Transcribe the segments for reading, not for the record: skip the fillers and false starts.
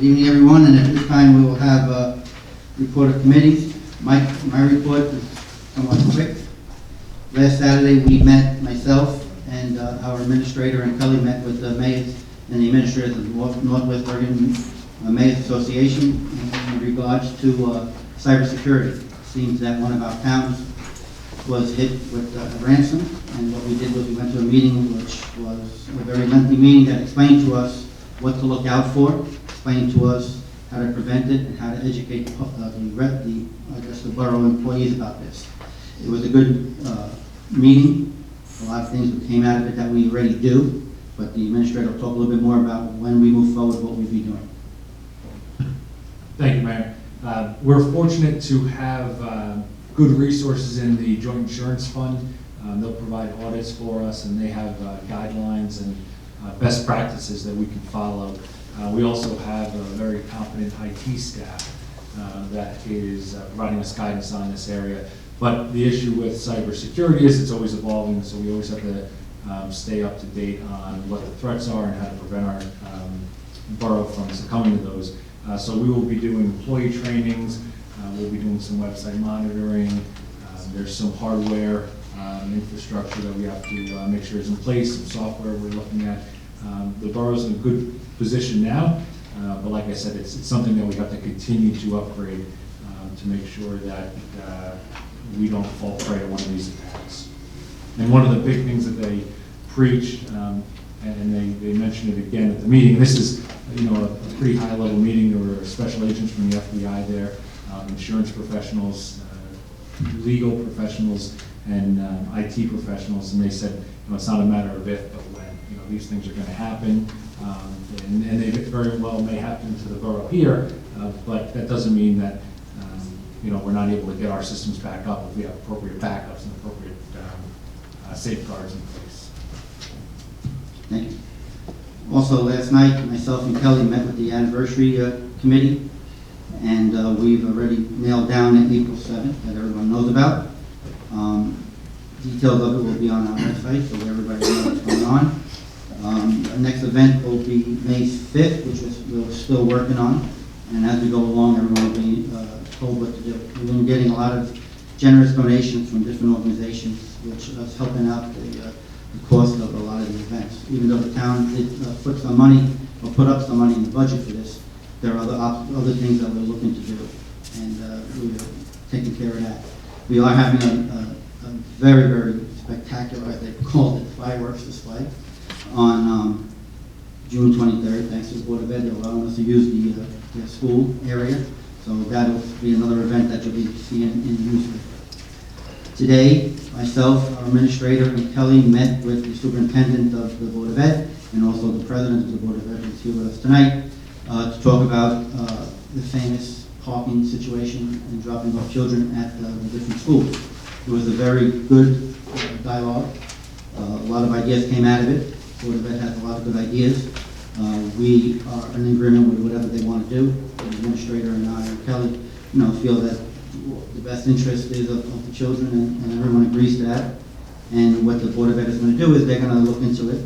evening, everyone, and at this time we will have a report of committees. My report is somewhat quick. Last Saturday we met, myself and our administrator and Kelly met with the mayors and the administrators of Northwest Oregon Mayors Association in regards to cybersecurity. It seems that one of our towns was hit with a ransom, and what we did was we went to a meeting which was a very lengthy meeting that explained to us what to look out for, explained to us how to prevent it and how to educate the borough employees about this. It was a good meeting. A lot of things that came out of it that we already do, but the administrator will talk a little bit more about when we move forward what we'll be doing. Thank you, Mayor. We're fortunate to have good resources in the Joint Insurance Fund. They'll provide audits for us, and they have guidelines and best practices that we can follow. We also have a very competent IT staff that is providing us guidance on this area. But the issue with cybersecurity is it's always evolving, so we always have to stay up to date on what the threats are and how to prevent our borough from succumbing to those. So we will be doing employee trainings, we'll be doing some website monitoring, there's some hardware infrastructure that we have to make sure is in place, some software we're looking at. The borough's in a good position now, but like I said, it's something that we have to continue to upgrade to make sure that we don't fall prey to one of these attacks. And one of the big things that they preached, and they mentioned it again at the meeting, this is a pretty high level meeting. There were special agents from the FBI there, insurance professionals, legal professionals, and IT professionals, and they said it's not a matter of if but when. These things are going to happen, and they very well may happen to the borough here, but that doesn't mean that we're not able to get our systems back up if we have appropriate backups and appropriate safeguards in place. Thank you. Also, last night, myself and Kelly met with the anniversary committee, and we've already nailed down that April 7th that everyone knows about. Details of it will be on our website, so everybody knows what's going on. Our next event will be May 5th, which we're still working on, and as we go along, everyone will be told what to do. We've been getting a lot of generous donations from different organizations, which is helping out the cost of a lot of the events. Even though the town did put some money, or put up some money in the budget for this, there are other things that we're looking to do, and we're taking care of that. We are having a very, very spectacular, as they called it, fireworks display on June 23rd, thanks to the Board of Ed. They're allowing us to use the school area, so that'll be another event that you'll be seeing in use. Today, myself, our administrator, and Kelly met with the superintendent of the Board of Ed, and also the president of the Board of Ed who's here with us tonight, to talk about the famous parking situation and dropping off children at the different schools. It was a very good dialogue. A lot of ideas came out of it. The Board of Ed has a lot of good ideas. We are in agreement with whatever they want to do. The administrator and I and Kelly, feel that the best interest is of the children, and everyone agrees to that. And what the Board of Ed is going to do is they're going to look into it,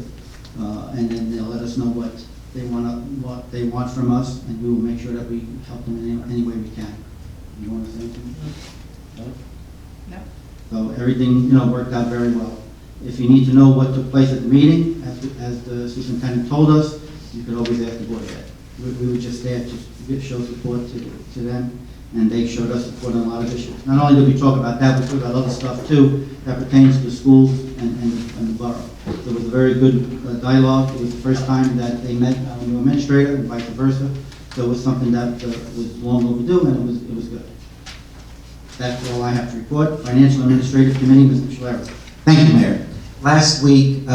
and then they'll let us know what they want from us, and we will make sure that we help them in any way we can. You want to say anything? No. So everything worked out very well. If you need to know what took place at the meeting, as the superintendent told us, you could always ask the Board of Ed. We were just there to show support to them, and they showed us support on a lot of issues. Not only did we talk about that, we talked about other stuff too that pertains to the schools and the borough. So it was a very good dialogue. It was the first time that they met our new administrator and vice versa. So it was something that was long overdue, and it was good. That's all I have to report. Financial Administrative Committee, Mr. Schler. Thank you, Mayor. Last week,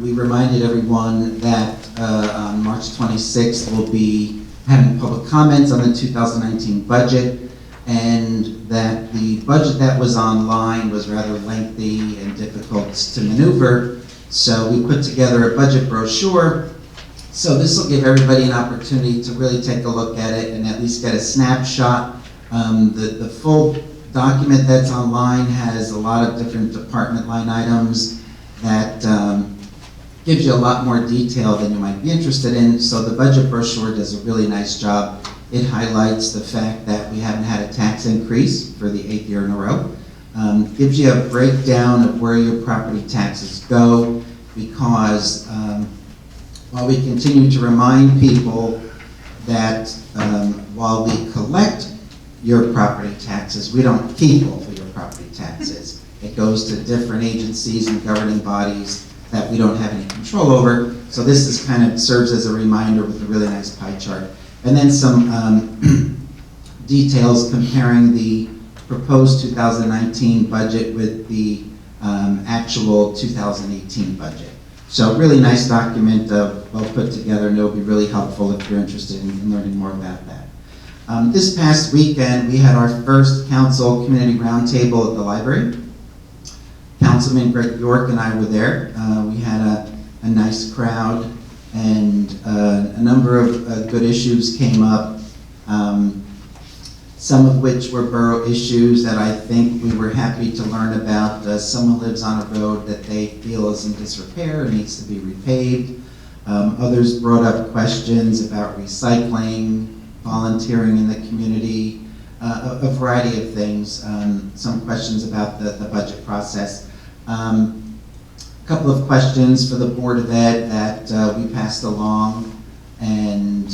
we reminded everyone that on March 26th, we'll be having public comments on the 2019 budget, and that the budget that was online was rather lengthy and difficult to maneuver. So we put together a budget brochure. So this will give everybody an opportunity to really take a look at it and at least get a snapshot. The full document that's online has a lot of different department line items that gives you a lot more detail than you might be interested in. So the budget brochure does a really nice job. It highlights the fact that we haven't had a tax increase for the 8th year in a row. Gives you a breakdown of where your property taxes go, because while we continue to remind people that while we collect your property taxes, we don't keep all of your property taxes. It goes to different agencies and governing bodies that we don't have any control over. So this is kind of serves as a reminder with a really nice pie chart. And then some details comparing the proposed 2019 budget with the actual 2018 budget. So really nice document, well put together, and it'll be really helpful if you're interested in learning more about that. This past weekend, we had our first council community roundtable at the library. Councilman Greg York and I were there. We had a nice crowd, and a number of good issues came up, some of which were borough issues that I think we were happy to learn about. Someone lives on a road that they feel is in disrepair and needs to be repaved. Others brought up questions about recycling, volunteering in the community, a variety of things, some questions about the budget process. A couple of questions for the Board of Ed that we passed along, and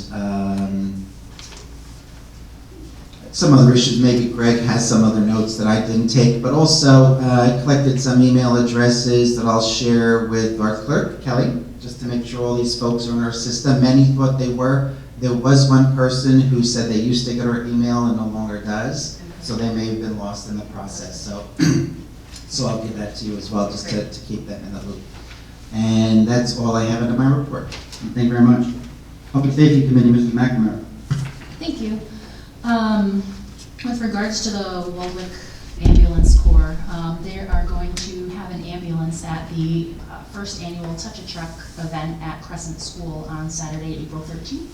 some other issues. Maybe Greg has some other notes that I didn't take, but also I collected some email addresses that I'll share with our clerk, Kelly, just to make sure all these folks are in our system. Many thought they were. There was one person who said they used to get our email and no longer does, so they may have been lost in the process. So I'll give that to you as well, just to keep them in the loop. And that's all I have in my report. Thank you very much. Public Safety Committee, Mr. McNamara. Thank you. With regards to the Waldwick Ambulance Corps, they are going to have an ambulance at the first annual Touch a Truck event at Crescent School on Saturday, April 13th.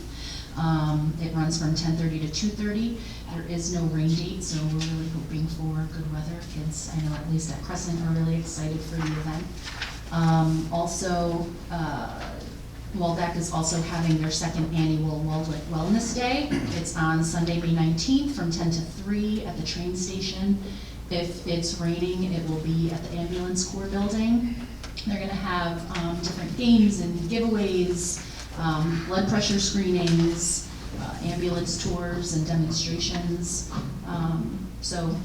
It runs from 10:30 to 2:30. There is no rain date, so we're really hoping for good weather. Kids, I know at least at Crescent, are really excited for the event. Waldwick is also having their second annual Waldwick Wellness Day. It's on Sunday, May 19th from 10 to 3 at the train station. If it's raining, it will be at the Ambulance Corps building. They're gonna have different games and giveaways, blood pressure screenings, ambulance tours and demonstrations. So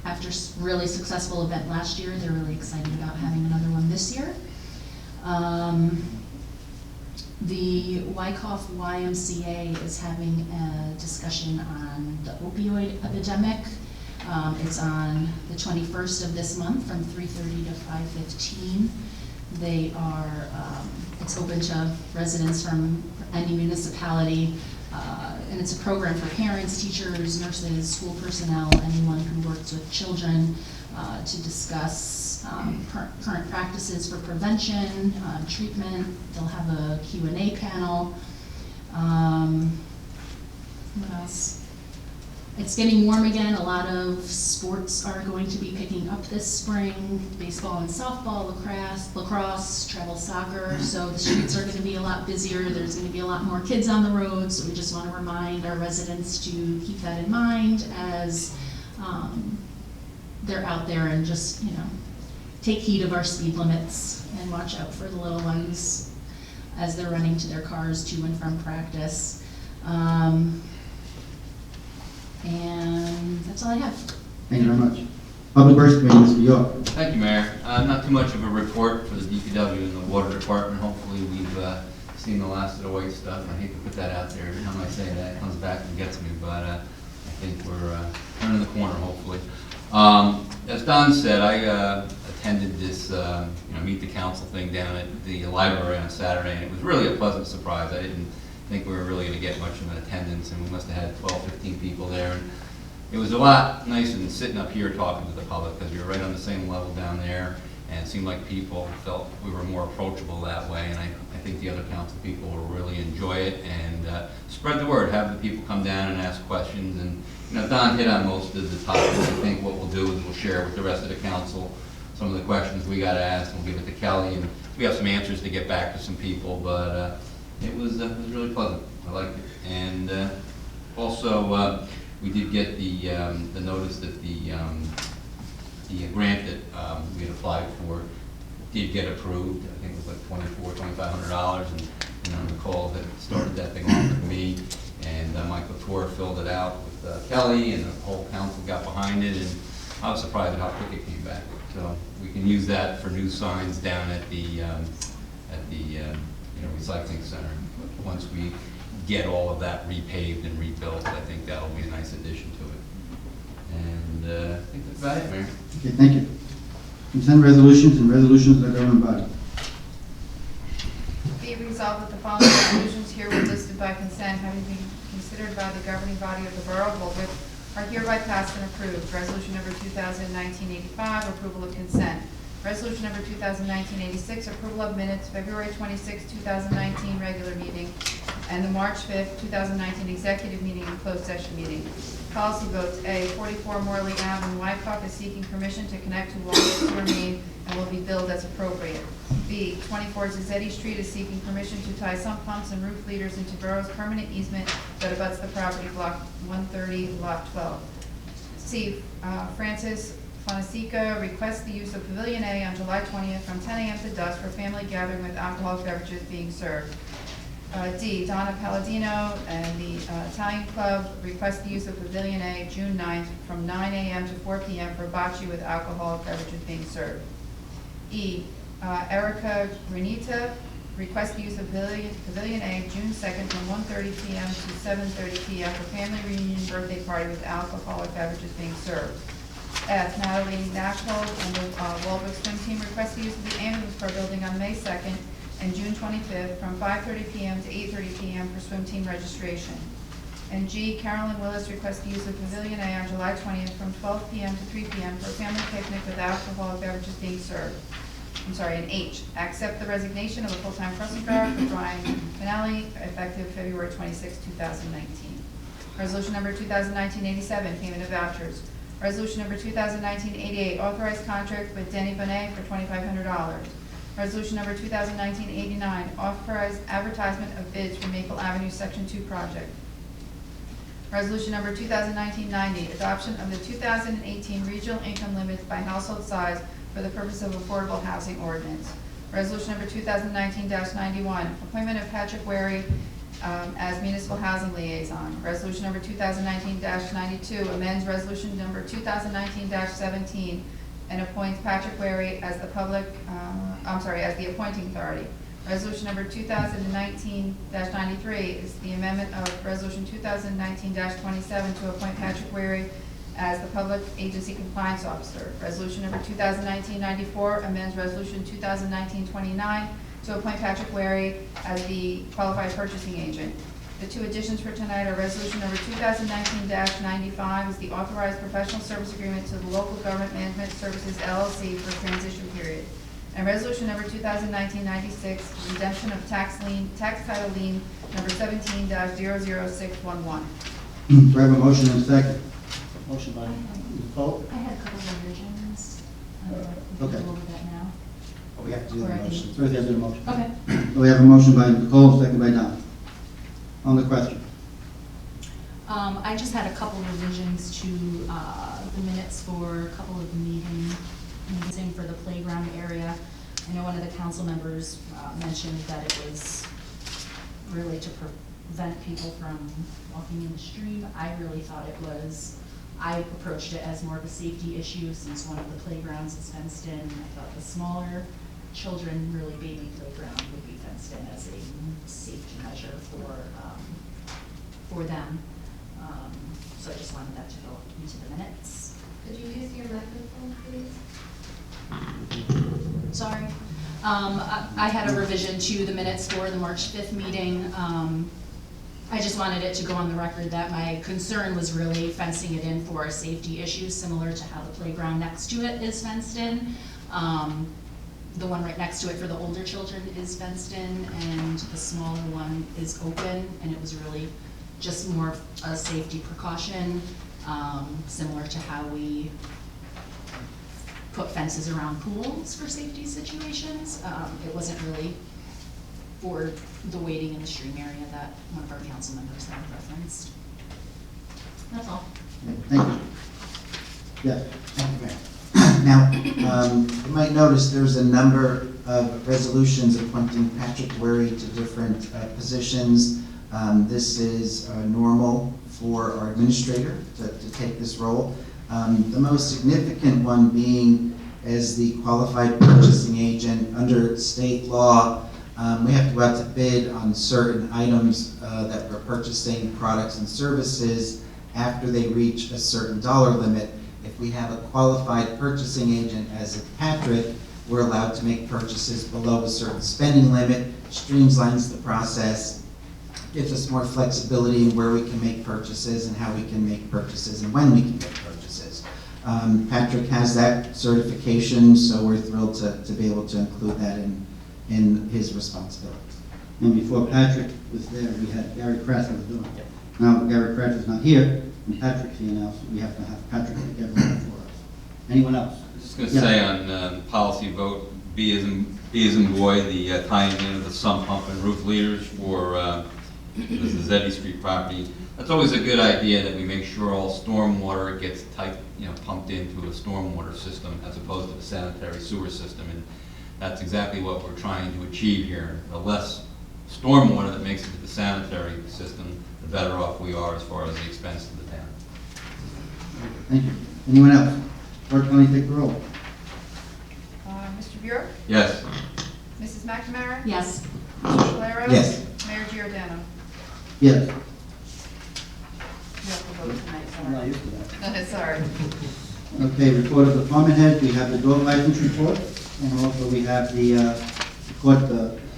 after a really successful event last year, they're really excited about having another one this year. The Wyckoff YMCA is having a discussion on the opioid epidemic. It's on the 21st of this month from 3:30 to 5:15. They are, it's open to residents from any municipality, and it's a program for parents, teachers, nurses, school personnel, anyone who works with children, to discuss current practices for prevention, treatment. They'll have a Q&A panel. What else? It's getting warm again. A lot of sports are going to be picking up this spring. Baseball and softball, lacrosse, travel soccer. So the streets are going to be a lot busier. There's going to be a lot more kids on the road. So we just want to remind our residents to keep that in mind as they're out there, and just, take heed of our speed limits and watch out for the little ones as they're running to their cars to and from practice. And that's all I have. Thank you very much. Public Works Committee, Mr. York. Thank you, Mayor. Not too much of a report for the DPW and the Water Department. Hopefully we've seen the last of the white stuff. I hate to put that out there. Every time I say that, it comes back and gets me, but I think we're turning the corner, hopefully. As Don said, I attended this Meet the Council thing down at the library on Saturday, and it was really a pleasant surprise. I didn't think we were really going to get much of an attendance, and we must have had 12, 15 people there. And it was a lot nicer than sitting up here talking to the public, because we were right on the same level down there, and it seemed like people felt we were more approachable that way. And I think the other council people will really enjoy it, and spread the word, have the people come down and ask questions. And Don hit on most of the topics. I think what we'll do is we'll share with the rest of the council some of the questions we got asked, we'll give it to Kelly, and we have some answers to get back to some people, but it was really pleasant. I liked it. And also, we did get the notice that the grant that we had applied for did get approved. I think it was like $2,500, and Nicole had started that thing off with me, and Michael Tour filled it out with Kelly, and the whole council got behind it, and I was surprised at how quick it came back. So we can use that for new signs down at the recycling center. Once we get all of that repaved and rebuilt, I think that'll be a nice addition to it. And I think that's about it, Mayor. Okay, thank you. Consent resolutions and resolutions of the governing body. Be it resolved that the following resolutions herewith listed by consent, having been considered by the governing body of the Borough of Waldwick, are hereby passed and approved. Resolution number 2019-85, approval of consent. Resolution number 2019-86, approval of minutes, February 26, 2019, regular meeting, and the March 5, 2019, executive meeting and closed session meeting. Policy votes. A, 44 Morley Ave in Wyckoff is seeking permission to connect to Waldwick sewer main and will be billed as appropriate. B, 24 Zazzetti Street is seeking permission to tie sump pumps and roof leaders into Borough's permanent easement that abuts the property, block 130, lot 12. C, Francis Fonseca requests the use of Pavilion A on July 20th from 10 a.m. to dusk for family gathering with alcoholic beverages being served. D, Donna Palladino and the Italian Club request the use of Pavilion A June 9th from 9 a.m. to 4 p.m. for bocce with alcoholic beverages being served. E, Erica Renita request the use of Pavilion A June 2nd from 1:30 p.m. to 7:30 p.m. for family reunion birthday party with alcoholic beverages being served. F, Natalie Nashville and the Waldwick swim team request the use of the ambulance corps building on May 2nd and June 25th from 5:30 p.m. to 8:30 p.m. for swim team registration. And G, Carolyn Willis requests the use of Pavilion A on July 20th from 12 p.m. to 3 p.m. for a family picnic with alcoholic beverages being served. And H, accept the resignation of a full-time crossing guard for Brian Finale effective February 26, 2019. Resolution number 2019-87, payment of vouchers. Resolution number 2019-88, authorized contract with Denny Bonet for $2,500. Resolution number 2019-89, authorized advertisement of bids for Maple Avenue Section 2 project. Resolution number 2019-90, adoption of the 2018 regional income limits by household size for the purpose of affordable housing ordinance. Resolution number 2019-91, appointment of Patrick Wary as municipal housing liaison. Resolution number 2019-92, amends resolution number 2019-17 and appoints Patrick Wary as the as the appointing authority. Resolution number 2019-93 is the amendment of resolution 2019-27 to appoint Patrick Wary as the public agency compliance officer. Resolution number 2019-94 amends resolution 2019-29 to appoint Patrick Wary as the qualified purchasing agent. The two additions for tonight are resolution number 2019-95 is the authorized professional service agreement to the Local Government Management Services LLC for transition period. And resolution number 2019-96, redemption of tax title lien number 17-00611. Do I have a motion and a second? Motion by Nicole. I had a couple of revisions. We Okay. can go over that now. Oh, we have to do the Or I motion. think- First, we have to do the motion. Okay. So we have a motion by Nicole, second by Don. On the question. I just had a couple of revisions to the minutes for a couple of the meetings for the playground area. I know one of the council members mentioned that it was really to prevent people from walking in the stream. I really thought it was, I approached it as more of a safety issue since one of the playgrounds is fenced in. I thought the smaller children, really baby playground would be fenced in as a safety measure for them. So I just wanted that to go into the minutes. Could you use your microphone, please? Sorry. I had a revision to the minutes for the March 5th meeting. I just wanted it to go on the record that my concern was really fencing it in for a safety issue, similar to how the playground next to it is fenced in. The one right next to it for the older children is fenced in, and the smaller one is open, and it was really just more of a safety precaution, similar to how we put fences around pools for safety situations. It wasn't really for the waiting in the stream area that one of our council members had referenced. That's all. Thank you. Yes. Thank you, Mayor. Now, you might notice there's a number of resolutions appointing Patrick Wary to different positions. This is normal for our administrator to take this role. The most significant one being as the qualified purchasing agent under state law. We have to go out to bid on certain items that we're purchasing, products and services, after they reach a certain dollar limit. If we have a qualified purchasing agent as Patrick, we're allowed to make purchases below a certain spending limit, streamlines the process, gives us more flexibility in where we can make purchases and how we can make purchases and when we can make purchases. Patrick has that certification, so we're thrilled to be able to include that in his responsibilities. And before Patrick was there, we had Gary Kratz was doing it. Now Gary Kratz is not here, and Patrick's here now, so we have to have Patrick take everything for us. Anyone else? Just going to say on policy vote, B as in boy, the tying in of the sump pump and roof leaders for the Zeddy Street property. That's always a good idea that we make sure all storm water gets pumped into a stormwater system as opposed to the sanitary sewer system. And that's exactly what we're trying to achieve here. The less stormwater that makes it to the sanitary system, the better off we are as far as the expense to the town. Thank you. Anyone else? Clerk, please take the roll. Mr. Buick? Yes. Mrs. McNamara? Yes. Mr. Calero? Yes. Mayor Giordano? Yes. You have to vote tonight, I'm not sorry. used to that. Sorry. Okay, report of department head, we have the dog license report, and also we have the court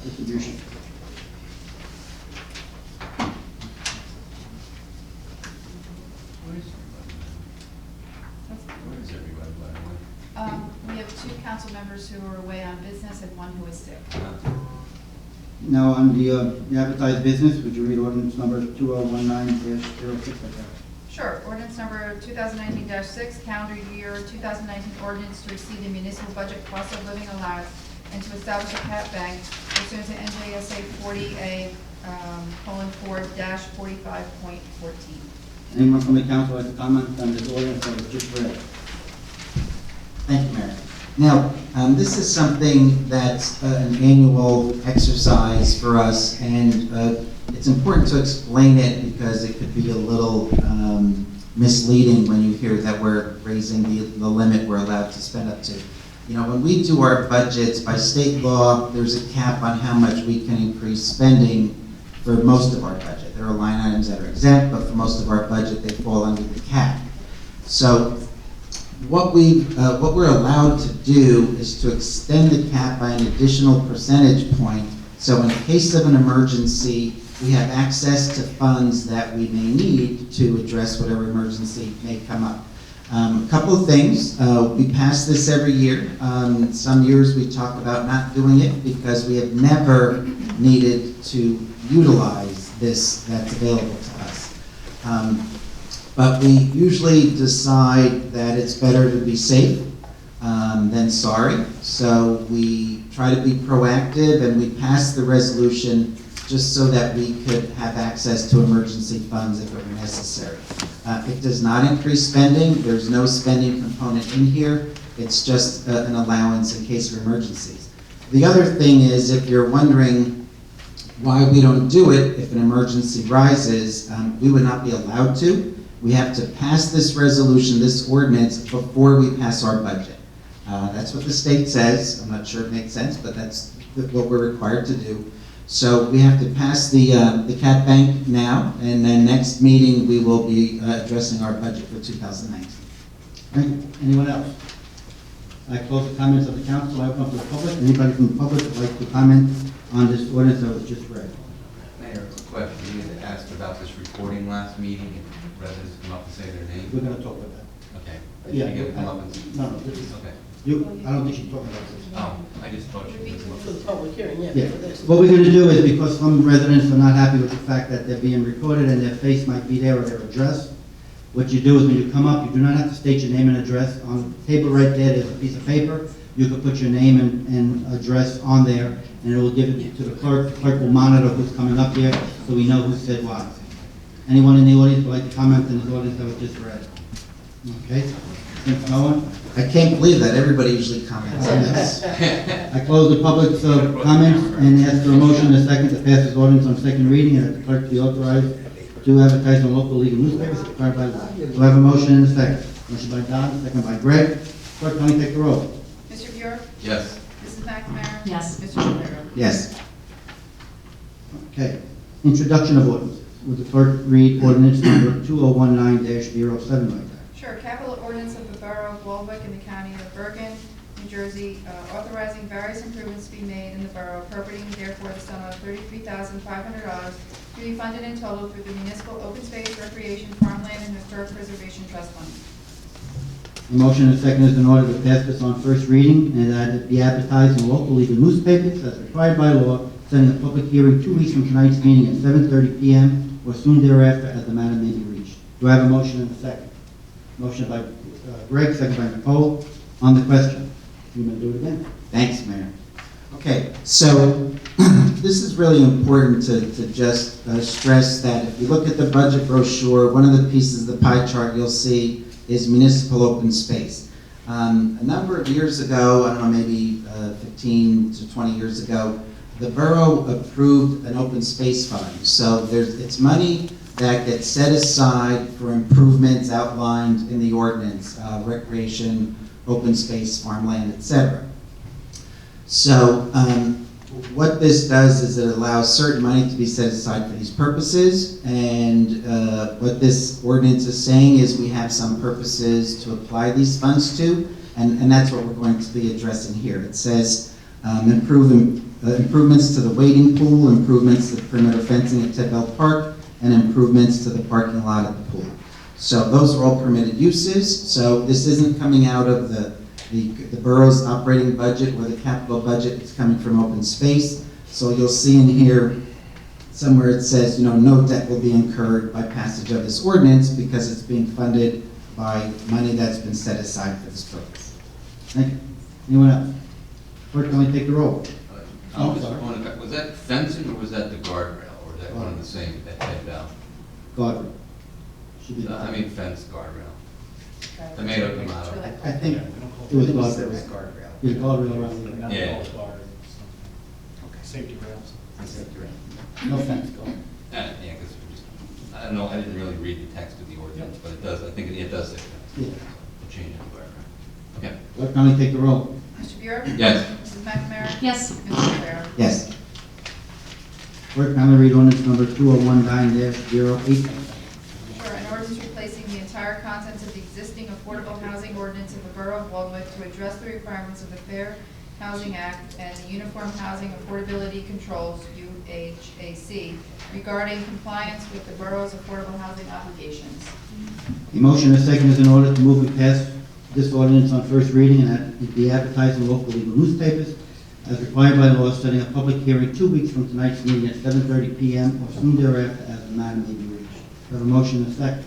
distribution. Where is everybody, by the way? We have two council members who are away on business and one who is sick. Now, on the advertised business, would you read ordinance number 2019-06 like that? Sure. Ordinance number 2019-6, calendar year 2019 ordinance to exceed the municipal budget cost of living allowance and to establish a cat bank pursuant to NJSA 40A:4-45.14. Anyone from the council like to comment on this ordinance that was just read? Thank you, Mayor. Now, this is something that's an annual exercise for us, and it's important to explain it because it could be a little misleading when you hear that we're raising the limit we're allowed to spend up to. You know, when we do our budgets, by state law, there's a cap on how much we can increase spending for most of our budget. There are line items that are exempt, but for most of our budget, they fall under the cap. So what we're allowed to do is to extend the cap by an additional percentage point. So in case of an emergency, we have access to funds that we may need to address whatever emergency may come up. A couple of things. We pass this every year. Some years we talk about not doing it because we have never needed to utilize this that's available to us. But we usually decide that it's better to be safe than sorry. So we try to be proactive and we pass the resolution just so that we could have access to emergency funds if it were necessary. It does not increase spending. There's no spending component in here. It's just an allowance in case of emergencies. The other thing is, if you're wondering why we don't do it if an emergency rises, we would not be allowed to. We have to pass this resolution, this ordinance, before we pass our budget. That's what the state says. I'm not sure it makes sense, but that's what we're required to do. So we have to pass the cat bank now, and then next meeting we will be addressing our budget for 2019. Thank you. Anyone else? I close the comments of the council. I open up to the public. Anybody from the public would like to comment on this ordinance that was just read? Mayor, a question. You had asked about this reporting last meeting, and residents come up and say their name. We're going to talk about that. Okay. Yeah. You get to come up and... No, this is, Okay. I don't think she's talking about this. Oh, I just thought you were... For the public hearing, yeah. Yeah. for this. What we're going to do is, because some residents are not happy with the fact that they're being recorded and their face might be there or their address, What you do is when you come up, you do not have to state your name and address. On the table right there, there's a piece of paper. You can put your name and address on there, and it will give it to the clerk. The clerk will monitor who's coming up here, so we know who said what. Anyone in the audience would like to comment on this ordinance that was just read? Okay, since no one, I can't believe that, everybody usually comments on this. I close the public's comments and ask for a motion and a second to pass this ordinance on second reading and that the clerk be authorized to advertise in local legal newspapers required by law. Do I have a motion and a second? Motion by Don, second by Greg. Clerk, kindly take the roll. Mr. Bjork? Yes. Mrs. McNamara? Yes. Mr. Shapiro? Yes. Okay, introduction of ordinance. Would the clerk read ordinance number 2019-07 like that? Sure, capital ordinance of the Borough of Waldwick in the County of Bergen, New Jersey, authorizing various improvements to be made in the borough, appropriating therefore the sum of $33,500 to be funded in total through the Municipal Open Space, Recreation, Farmland, and Historic Preservation Trust Fund. A motion and a second is in order to pass this on first reading and that it be advertised in local legal newspapers as required by law, setting a public hearing 2 weeks from tonight's meeting at 7:30 p.m. or soon thereafter as the matter may be reached. Do I have a motion and a second? Motion by Greg, second by Nicole. On the question. You may do it again. Thanks, Mayor. Okay, so this is really important to just stress that if you look at the budget brochure, one of the pieces of the pie chart you'll see is municipal open space. A number of years ago, I don't know, maybe 15 to 20 years ago, the borough approved an open space fund. So it's money that gets set aside for improvements outlined in the ordinance, recreation, open space, farmland, etc. So what this does is it allows certain money to be set aside for these purposes, and what this ordinance is saying is we have some purposes to apply these funds to, and that's what we're going to be addressing here. It says improvements to the wading pool, improvements to the perimeter fencing at Ted Bell Park, and improvements to the parking lot at the pool. So those are all permitted uses. So this isn't coming out of the borough's operating budget or the capital budget. It's coming from open space. So you'll see in here somewhere it says, no debt will be incurred by passage of this ordinance because it's being funded by money that's been set aside for this purpose. Thank you. Anyone else? Clerk, kindly take the roll. Was that fencing or was that the guardrail? Or is that one of the same that head down? Guardrail. Should be. I mean fence guardrail. Tomato, tomato. I think it was guardrail. Yeah, guardrail around the. Yeah. Safety rails. No fence, guard. Yeah, because I don't know, I didn't really read the text of the ordinance, but it does, I think it does say fence. Yeah. We'll change it to guardrail. Okay. Clerk, kindly take the roll. Mr. Bjork? Yes. Mrs. McNamara? Yes. Mr. Shapiro? Yes. Clerk, kindly read ordinance number 2019-08. Sure, an ordinance replacing the entire contents of the existing affordable housing ordinance of the Borough of Waldwick to address the requirements of the Fair Housing Act and the Uniform Housing Affordability Controls, UHAC, regarding compliance with the borough's affordable housing obligations. A motion and a second is in order to move and pass this ordinance on first reading and that it be advertised in local legal newspapers as required by law, setting a public hearing 2 weeks from tonight's meeting at 7:30 p.m. or soon thereafter as the matter may be reached. We have a motion and a second.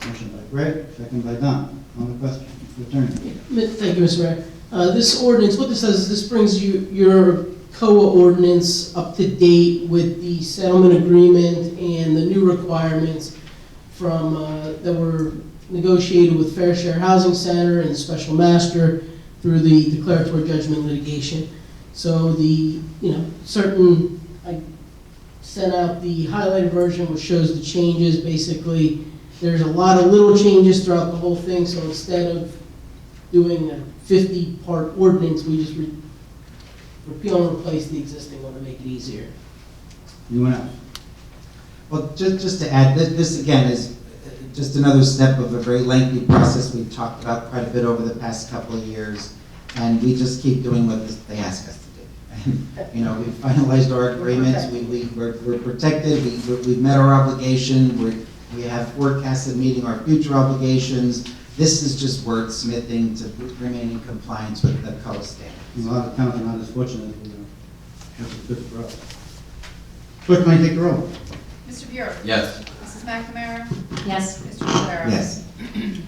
Motion by Greg, second by Don. On the question, Mr. Attorney. Thank you, Mr. Mayor. This ordinance, what this does is this brings your COA ordinance up to date with the settlement agreement and the new requirements from that were negotiated with Fair Share Housing Center and the Special Master through the declaratory judgment litigation. So I sent out the highlighted version which shows the changes. Basically, there's a lot of little changes throughout the whole thing, so instead of doing a 50-part ordinance, we just repeal and replace the existing one to make it easier. Anyone else? Well, just to add, this again is just another step of a very lengthy process we've talked about quite a bit over the past couple of years, and we just keep doing what they ask us to do. And, we've finalized our agreements, we're protected, we've met our obligation, we have forecasted meeting our future obligations. This is just wordsmithing to remain in compliance with the COA standard. A lot of towns are not as fortunate as we are. That's good for us. Clerk, may I take the roll? Mr. Bjork? Yes. Mrs. Mrs. McNamara? Yes. Mr. Calero? Yes.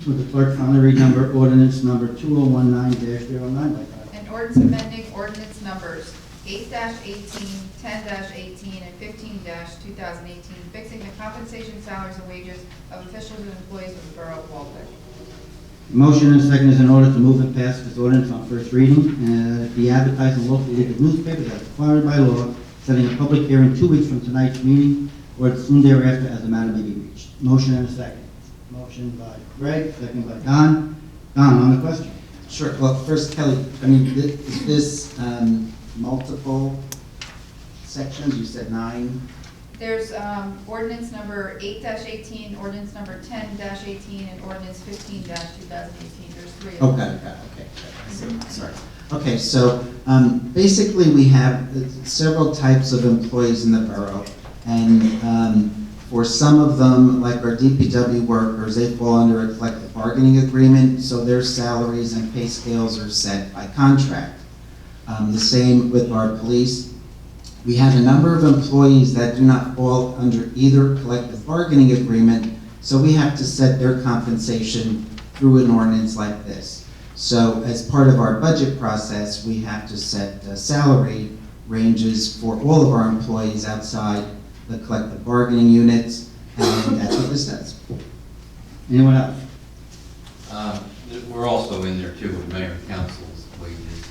Would the clerk kindly read number ordinance number 2019-09 by title? An ordinance amending ordinance numbers 8-18, 10-18, and 15-2018, fixing the compensation, salaries, and wages of officials and employees of the Borough of Waldwick. Motion and second is in order to move and pass this ordinance on first reading, and be advertised in local legal newspapers as required by law, setting a public hearing 2 weeks from tonight's meeting, or soon thereafter as the matter may be reached. Motion and a second. Motion by Greg, second by Don. Don, on the question. Sure, well, first, Kelly, I mean, is this multiple sections? You said 9? There's ordinance number 8-18, ordinance number 10-18, and ordinance 15-2018. There's 3 of them. Okay. Sorry. Okay, so basically we have several types of employees in the borough, and for some of them, like our DPW workers, they fall under a collective bargaining agreement, so their salaries and pay scales are set by contract. The same with our police. We have a number of employees that do not fall under either collective bargaining agreement, so we have to set their compensation through an ordinance like this. So as part of our budget process, we have to set salary ranges for all of our employees outside the collective bargaining units, and that's what this does. Anyone else? We're also in there too with mayor and council's wages,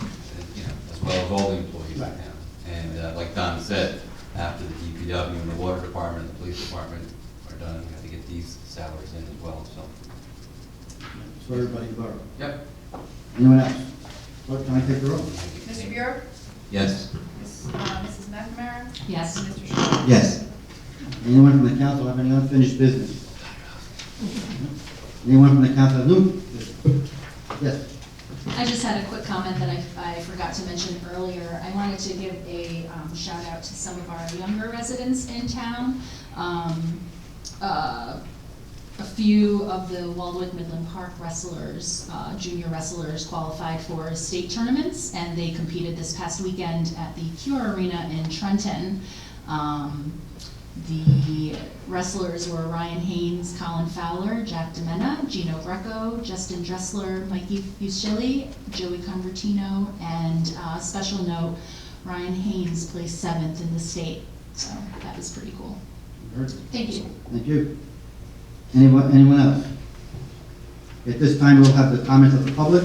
as well as all the employees in Right. town. And like Don said, after the DPW and the water department and the police department are done, we have to get these salaries in as well, so. It's for everybody in the borough. Yep. Anyone else? Clerk, can I take the roll? Mr. Bureau? Yes. Mrs. McNamara? Yes. Mr. Shaw? Yes. Anyone from the council have any unfinished business? Anyone from the council have new business? Yes. I just had a quick comment that I forgot to mention earlier. I wanted to give a shout out to some of our younger residents in town. A few of the Waldwick Midland Park wrestlers, junior wrestlers, qualified for state tournaments, and they competed this past weekend at the Cure Arena in Trenton. The wrestlers were Ryan Haynes, Colin Fowler, Jack DeMena, Gino Greco, Justin Dressler, Mikey Fuscelli, Joey Convertino, and special note, Ryan Haynes placed 7th in the state. So that was pretty cool. Thank you. Thank you. Anyone else? At this time, we'll have the comments of the public.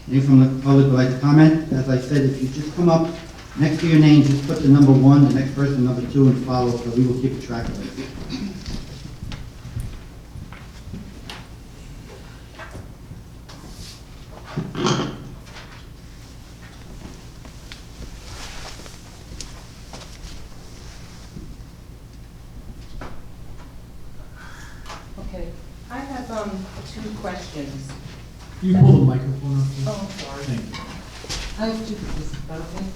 Anyone from the public would like to comment? As I said, if you just come up next to your name, just put the number 1, the next person number 2, and follow, so we will keep a track of it. Okay, I have 2 questions. Can you pull the microphone up, please? Oh, I'm sorry. Thank you. I have 2, is that okay?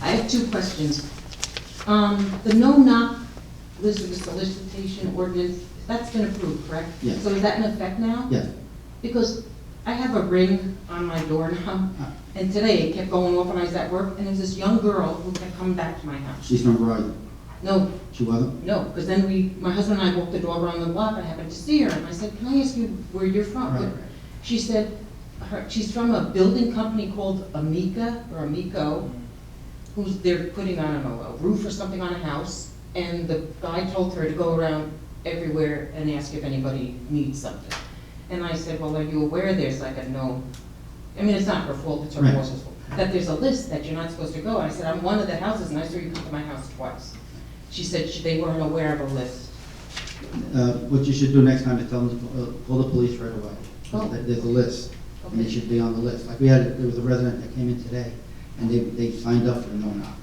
I have 2 questions. The no-knock list of the solicitation ordinance, that's been approved, correct? Yes. So is that in effect now? Yes. Because I have a ring on my door now, and today it kept going off when I was at work, and there was this young girl who kept coming back to my house. She's from Verizon. No, She wasn't? no, because then my husband and I walked the dog around the block, I happened to see her, and I said, can I ask you where you're from? Right. She said, she's from a building company called Amica, or Amico, they're putting on a roof or something on a house, and the guy told her to go around everywhere and ask if anybody needs something. And I said, well, are you aware there's like a no, I mean, it's not her fault, it's her Right. boss's fault, that there's a list that you're not supposed to go. I said, I'm one of the houses, and I saw you come to my house twice. She said they weren't aware of a list. What you should do next time is tell them to call the police right away. Oh. There's a list, and they Okay. should be on the list. Like there was a resident that came in today, and they signed up for a no-knock.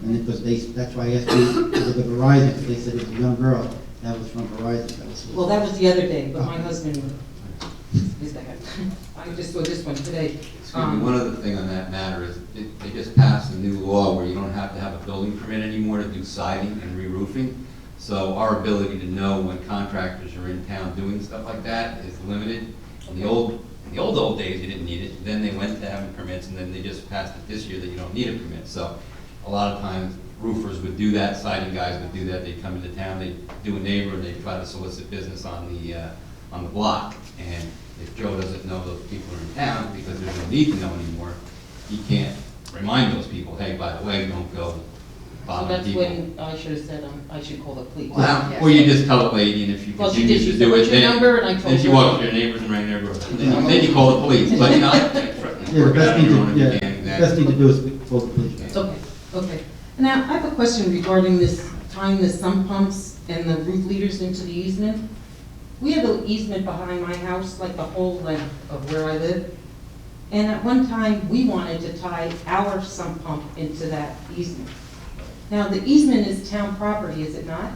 And it was, that's why I asked you, because of the Verizon, because they said it was a young girl that was from Verizon that was. Well, that was the other day, but my husband, is that, I just saw this one today. Excuse me, one other thing on that matter is, they just passed a new law where you don't have to have a building permit anymore to do siding and re-roofing. So our ability to know when contractors are in town doing stuff like that is limited. In the old days, you didn't need it. Then they went to having permits, and then they just passed it this year that you don't need a permit. So a lot of times, roofers would do that, siding guys would do that, they'd come into town, they'd do a neighbor, and they'd try to solicit business on the block. And if Joe doesn't know those people are in town, because there's no need to know anymore, he can't remind those people, hey, by the way, don't go So bothering that's people. when I should have said, I should call the police. Well, or you just tell the lady, and if she Well, she continues did. to She do said, it, "What's your number?" And I then told she her. walks to your neighbors and rang their doorbell. Then you call the police, but you know, I can't threaten Yeah, the them. best thing to, yeah, Understand the that. best thing to do is call the police. Okay, okay. Now, I have a question regarding this, tying the sump pumps and the roof leaders into the easement. We have an easement behind my house, like the whole length of where I live. And at one time, we wanted to tie our sump pump into that easement. Now, the easement is town property, is it not?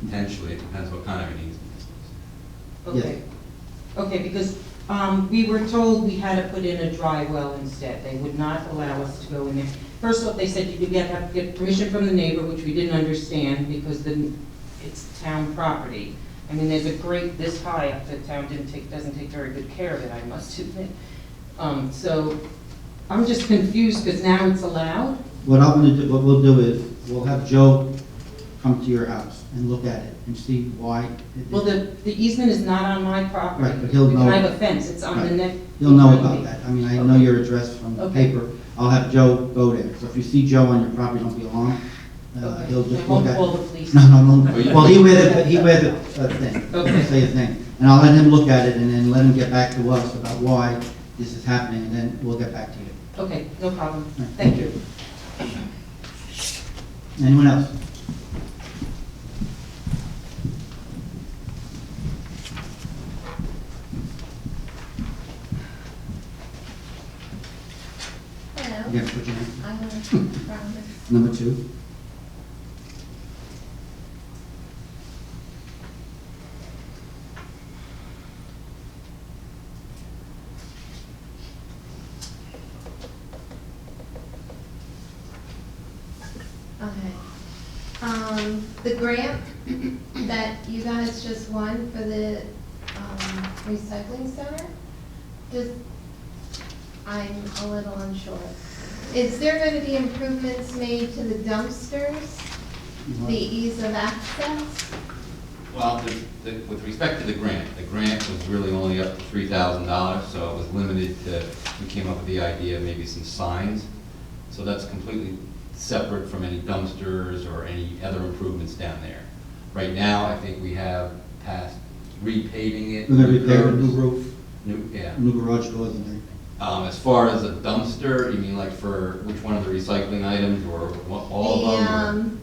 Potentially, it depends what kind of an easement this is. Okay. Okay, because we were told we had to put in a dry well instead. They would not allow us to go in there. First off, they said you have to get permission from the neighbor, which we didn't understand because it's town property. I mean, there's a grate this high up that town doesn't take very good care of it, I must admit. So I'm just confused because now it's allowed. What we'll do is, we'll have Joe come to your house and look at it and see why. Well, the easement is not on my property. Right, but he'll know. And I have a fence, it's on the Right. neck. He'll know behind about me. that. I mean, I know your address from the Okay. paper. I'll have Joe go there. So if you see Joe on your property, don't be alarmed. Okay. He'll I just won't look at call it. the police. No. Well, he wears a thing. Okay. I'll say his name. And I'll let him look at it and then let him get back to us about why this is happening, and then we'll get back to you. Okay, no problem. Right. Thank you. Anyone else? Hello, You have to put your name. I'm from, Number 2. okay. The grant that you guys just won for the, recycling center, I'm a little unsure. Is there gonna be improvements made to the dumpsters, the ease of access? Well, with respect to the grant was really only up to $3,000, so it was limited to, we came up with the idea of maybe some signs. So that's completely separate from any dumpsters or any other improvements down there. Right now, I think we have passed repaving it. We're gonna repair a curbs, new roof, Yeah. new garage doors and everything. As far as a dumpster, you mean like for which one of the recycling items or all of them?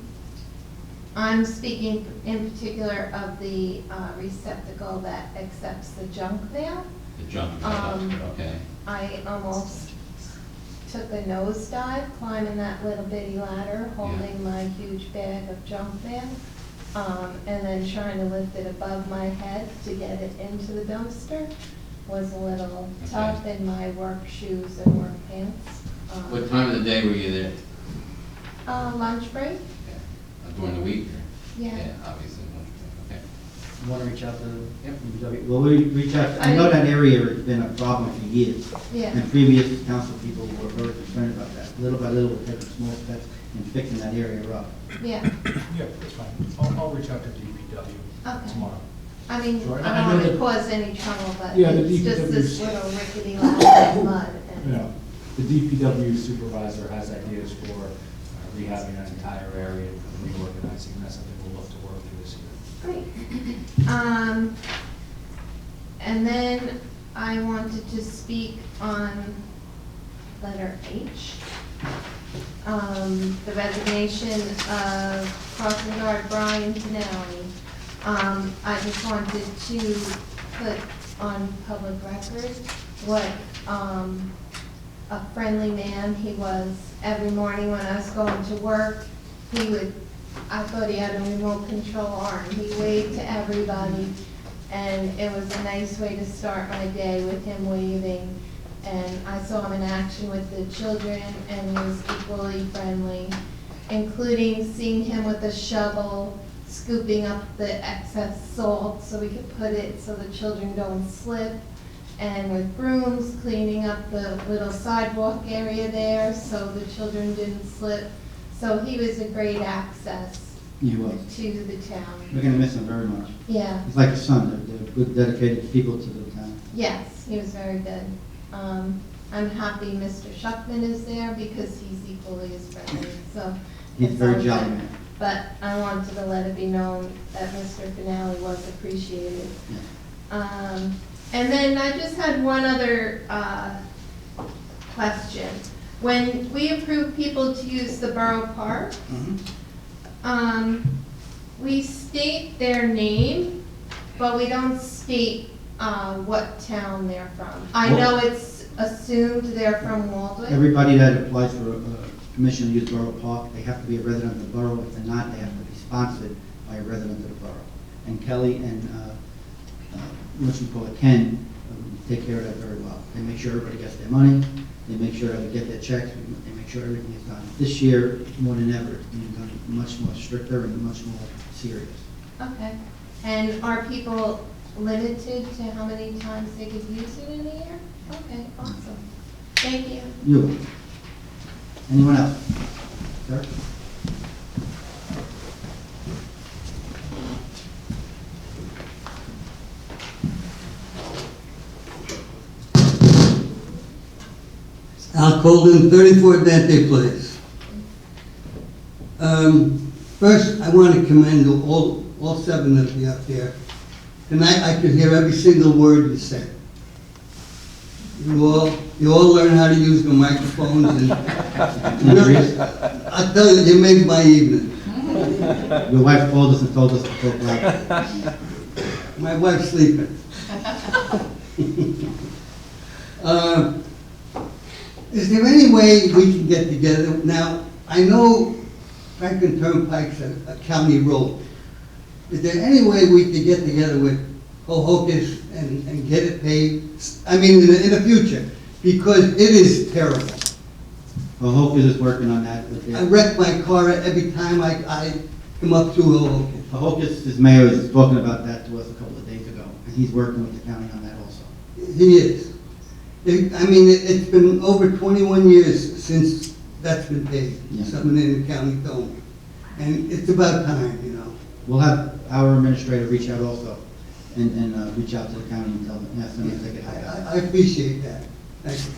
I'm speaking in particular of the receptacle that accepts the junk mail. The junk Um, dumpster, okay. I almost took a nosedive climbing that little bitty ladder, holding my huge bag of junk mail, and then trying to lift it above my head to get it into the dumpster was a little tough in my work shoes and work pants. What time of the day were you there? Lunch break? During the week? Yeah. Obviously, okay. You want to reach out to Yep. DPW? Well, we reach out, I know that area has been a problem for years. Yeah. And previous council people were very concerned about that. Little by little, we're taking small steps in fixing that area up. Yeah, Yeah, that's fine. I'll reach out to DPW okay. tomorrow. I mean, Sure. I don't want to cause any trouble, but Yeah, the it's just this DPW 's little rickety ladder of mud. You know, the DPW supervisor has ideas for rehabbing that entire area and reorganizing, and that's something we'll look to work through this year. Great. And then I wanted to speak on letter H. The resignation of crossing guard Brian Tonelli. I just wanted to put on public record what, a friendly man he was. Every morning when I was going to work, I thought he had a remote control arm. He waved to everybody, and it was a nice way to start my day with him waving. And I saw him in action with the children, and he was equally friendly, including seeing him with a shovel, scooping up the excess salt so we could put it so the children don't slip, and with brooms cleaning up the little sidewalk area there so the children didn't slip. So he was a great access He was. to the town. We're gonna miss him very much. Yeah, He's like a son, they're good, dedicated people to the town. yes, he was very good. I'm happy Mr. Shuckman is there because he's equally as friendly, so. He's a very it's jolly all good. man. But I wanted to let it be known that Mr. Finale was appreciated. And then I just had one other question. When we approve people to use the borough park, we state their name, but we don't state what town they're from. I know it's assumed they're from Waldwick. Everybody that applies for permission to use Borough Park, they have to be a resident of the borough. If they're not, they have to be sponsored by a resident of the borough. And Kelly and, Ken, take care of that very well. They make sure everybody gets their money, they make sure that we get their checks, they make sure everything is done. This year, more than ever, it's being done much more stricter and much more serious. Okay. And are people limited to how many times they could use it in a year? Okay, awesome. Thank you. You. Anyone else? Sir? Al Colden, 34 Dante Place. First, I want to commend all 7 of you up there. Tonight, I could hear every single word you said. You all learn how to use the microphones, and really, I tell you, you made my evening. Your wife called us and told us to talk loud. My wife's sleeping. Is there any way we can get together? Now, I know Franklin Turnpike's a county road. Is there any way we could get together with Hohokus and get it paved? I mean, in the future, because it is terrible. Well, Hocus is working on that. But I wreck my car every time I come up through Hohokus. Hocus, his mayor, is talking about that to us a couple of days ago, and he's working with the county on that also. He is. It's been over 21 years since that's been paved, Yeah. something in the county told me. And it's about time, you know. We'll have our administrator reach out also, and reach out to the county and tell them, ask them if they could help out. I appreciate that. Thank you.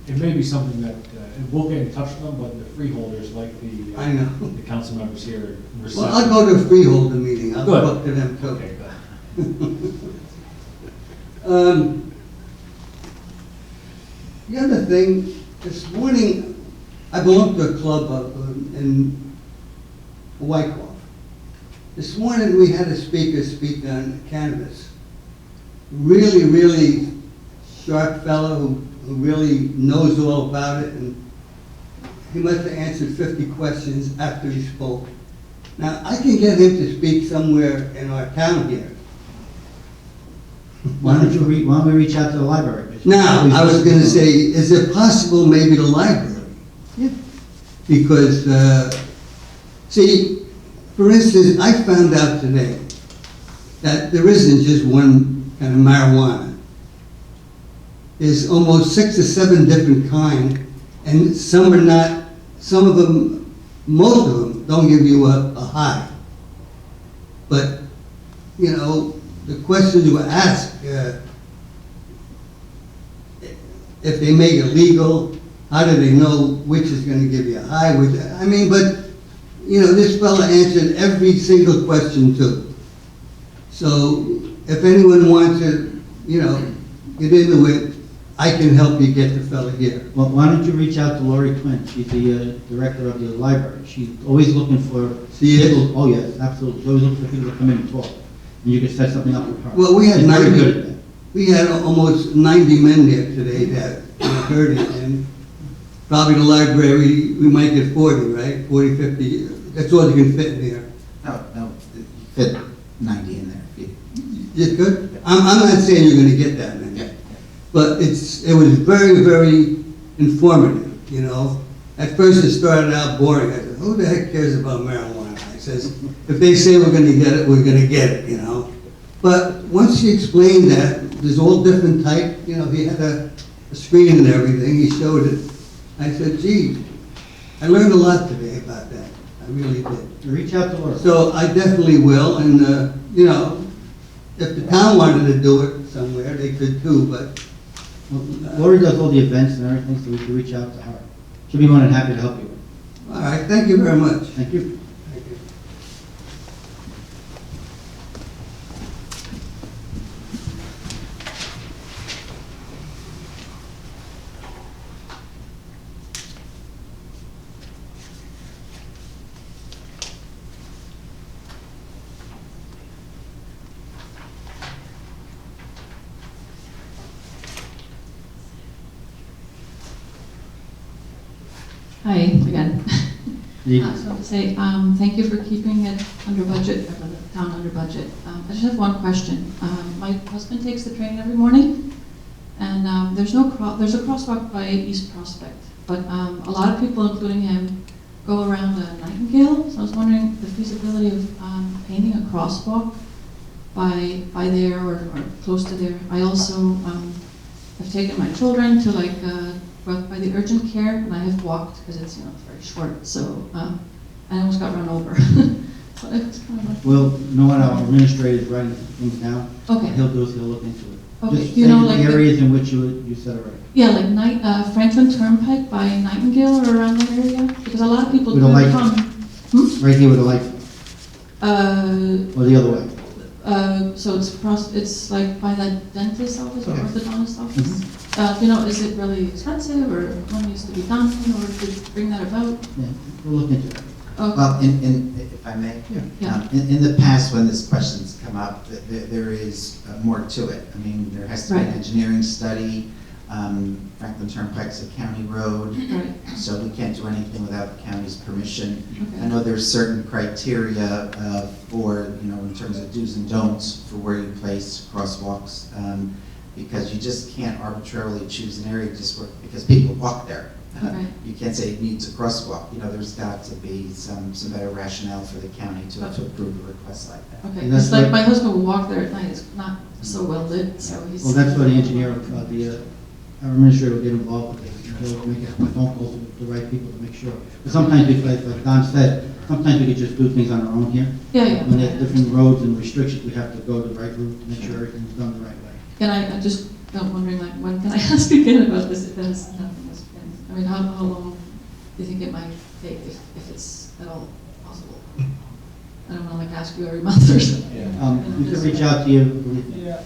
It may be something that, and we'll get in touch with them, but the freeholders like the. I know. The council members here. Well, I'll go to a freeholder meeting. I'll Good. go up to them too. Okay, good. The other thing, this morning, I belong to a club up in Wyckoff. This morning, we had a speaker speak on cannabis. Really, really sharp fellow who really knows all about it, and he must have answered 50 questions after he spoke. Now, I can get him to speak somewhere in our town here. Why don't we reach out to the library? Now, I was going to say, is it possible maybe the library? Yeah. Because, see, for instance, I found out today that there isn't just one kind of marijuana. There's almost 6 or 7 different kinds, and some are not, some of them, most of them don't give you a high. But, you know, the questions were asked, if they make it legal, how do they know which is going to give you a high? But, you know, this fella answered every single question too. So if anyone wants to, you know, get into it, I can help you get the fella here. Well, why don't you reach out to Lori Quinn? She's the director of the library. She's always looking for She is? people. Oh, yes, absolutely. She's always looking for people to come in and talk. And you can set something up with her. Well, we had She's very 90 good at that. We had almost 90 men there today that heard it, and probably the library, we might get 40, right? 40, 50, that's all you can fit in there. No, you fit 90 in there. You good? I'm not saying you're gonna get that many. Yeah. But it was very, very informative, you know? At first it started out boring. I said, who the heck cares about marijuana? I says, if they say we're gonna get it, we're gonna get it, you know? But once he explained that, there's all different type, you know, he had a screen and everything, he showed it. I said, gee, I learned a lot today about I really did. Reach out to Laura. So I definitely will, and, you know, if the town wanted to do it somewhere, they could too, but Well, Lori does all the events and everything, so we can reach out to her. She'll be more than happy to help you. all right, thank you very much. Thank you. Thank you. Hi, again. The- I just want to say, thank you for keeping it under budget, or the town under budget. I just have one question. My husband takes the train every morning, and there's a crosswalk by East Prospect, but a lot of people, including him, go around Nightingale, so I was wondering the feasibility of painting a crosswalk by there or close to there. I also have taken my children to by the urgent care, and I have walked because it's very short. So I almost got run over. So it's kind of like, Well, you know what, our administrator is writing things down. okay, What he'll do is he'll look into it. okay. Just Do you say know the like areas in which you said already. yeah, like Franklin Turnpike by Nightingale or around that area? Because a lot of people With do a light. come. Right here with the light, Uh, or the other way. so it's like by that dentist office or Okay. orthodontist office. Is it really expensive or what needs to be done in order to bring that about? Yeah, we'll look into it. Okay. Well, if I may, Yeah. in the past, when this question's come up, there is more to it. I mean, there has to be an Right. engineering study. Franklin Turnpike's a county road, Right. so we can't do anything without the county's permission. I Okay. know there's certain criteria for, in terms of do's and don'ts for where you place crosswalks, because you just can't arbitrarily choose an area just because people walk there. Okay. You can't say it needs a crosswalk. There's got to be some better rationale for the county to approve a request like that. Okay, And that's it's like what- my husband will walk there at night, it's not so well lit, so he's. Well, that's where the engineer, our administrator will get involved with it. He'll make a phone calls to the right people to make sure. But sometimes, like Don said, sometimes we could just do things on our own here. Yeah, yeah. When there's different roads and restrictions, we have to go the right route to make sure everything's done the right way. And I just am wondering, when can I ask again about this, if there's nothing has been, I mean, how long do you think it might take, if it's at all possible? I don't wanna ask you every month or something. Yeah. We can reach out to you. Yeah,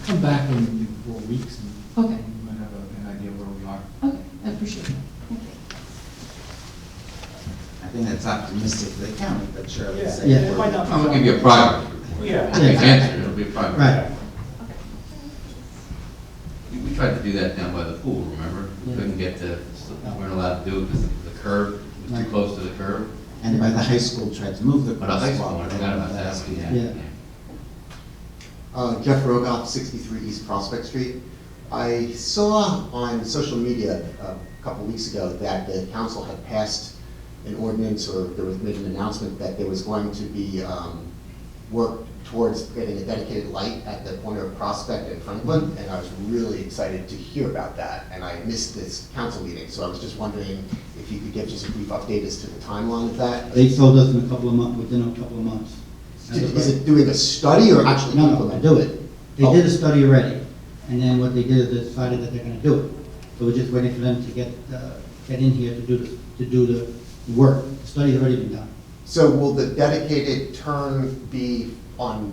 come back in 4 weeks and Okay, we might have an idea where we are. okay, I appreciate it. Thank you. I think that's optimistic for the county, but Shirley Yeah, said. Yeah. it might not be. I'm gonna give you a private. Yeah. Big answer, it'll be a private. Right. We tried to do that down by the pool, remember? We Yeah. couldn't get to, we weren't allowed to do it because the curb was too Right. close to the curb. And by the high school tried to move the But a high school, crosswalk. I forgot about that. Yeah. Jeff Rogoff, 63 East Prospect Street. I saw on social media a couple weeks ago that the council had passed an ordinance, or there was made an announcement that there was going to be work towards getting a dedicated light at the corner of Prospect and Franklin, and I was really excited to hear about that, and I missed this council meeting, so I was just wondering if you could give just a brief update as to the timeline of that. They told us in a couple of months, within a couple of months. Is it doing a study or actually No, implementing? do it. They did a study already, and then what they did is they decided that they're gonna do it. So we're just waiting for them to get in here to do the work. The study's already been done. So will the dedicated turn be from